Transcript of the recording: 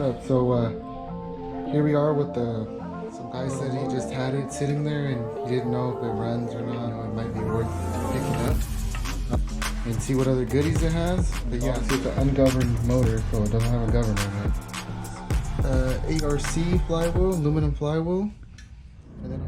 up? So here we are with some guy said he just had it sitting there and he didn't know if it runs or not. It might be worth picking up and see what other goodies it has. But yeah, see, it's an ungoverned motor, so it doesn't have a governor in it. ARC flywheel, aluminum flywheel. And then